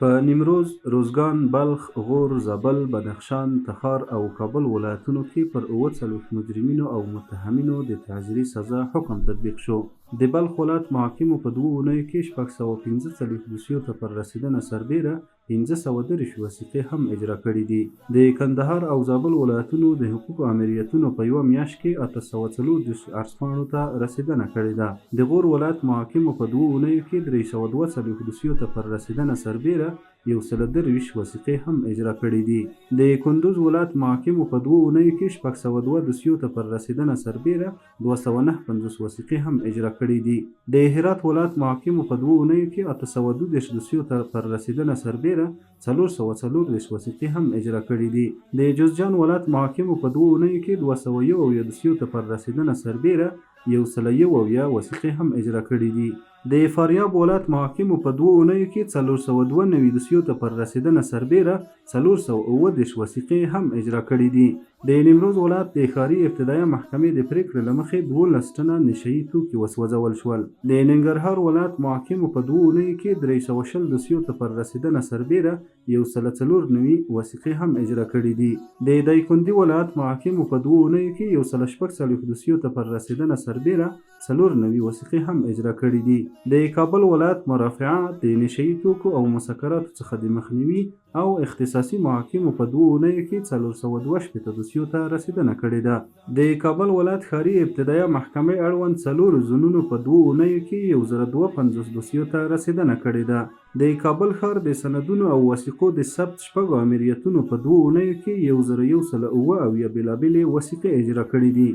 په نیمروز، روزګان، بلخ، غور، زابل، بدخشان، تخار او کابل ولایتونو کې پر 40 مجرمینو او متهمینو د تعزیري سزا حکم تطبیق شو. د بلخ ولایت محاکمو په 2 اونیو کې 645 دوسیو ته پر رسیدنه سربیره 530 وثیقې هم اجرا کړي دي. د کندهار او زابل ولایتونو د حقوقو امریتونو په یوه میاشت کې 840 عرضپاڼو ته رسیدنه کړې ده. د غور ولایت محاکمو په 2 اونیو کې 342 دوسیو ته پر رسیدنه سربیره 123 وثیقې هم اجرا کړي دي. د کندوز ولایت محاکمو په 2 اونیو کې 602 دوسیو ته پر رسیدنه سربیره 259 وثیقې هم اجرا کړي دي. د هرات ولایت محاکمو په 2 اونیو کې 812 دوسیو ته پر رسیدنه سربیره 414 وثیقې هم اجرا کړي دي. د جوزجان ولایت محاکمو په 2 اونیو کې 201 دوسیو ته پر رسیدنه سربیره 101 وثیقې هم اجرا کړي دي. د فاریاب ولایت محاکمو په 2 اونیو کې 492 دوسیو ته پر رسیدنه سربیره 430 وثیقې هم اجرا کړي دي. د نیمروز ولایت د ښاري ابتدایه محکمې د پریکړې له مخې 12 ټنه نشه یي توکي وسوځول شول. د ننګرهار ولایت محاکمو په 2 اونیو کې 320 دوسیو ته پر رسیدنه سربیره 194 وثیقې هم اجرا کړي دي. د دایکنډي ولایت محاکمو په 2 اونیو کې 146 دوسیو ته پر رسیدنه سربیره 94 وثیقې هم اجرا کړي دي. د کابل ولایت مرافعه د نشه یي توکو او مسکراتو څخه د مخنیوي او اختصاصي محاکمو په 2 اونیو کې 412 دوسیو ته رسیدنه کړې ده. د کابل ولایت ښاري ابتدایه محکمې اړوند 4 زونونو په 2 اونیو کې 1052 دوسیو ته رسیدنه کړې ده. د کابل ښار د سندونو او وثیقو د ثبت 6 امریتونو په 2 اونیو کې 1107 بېلابېلې وثیقې اجرا کړې دي.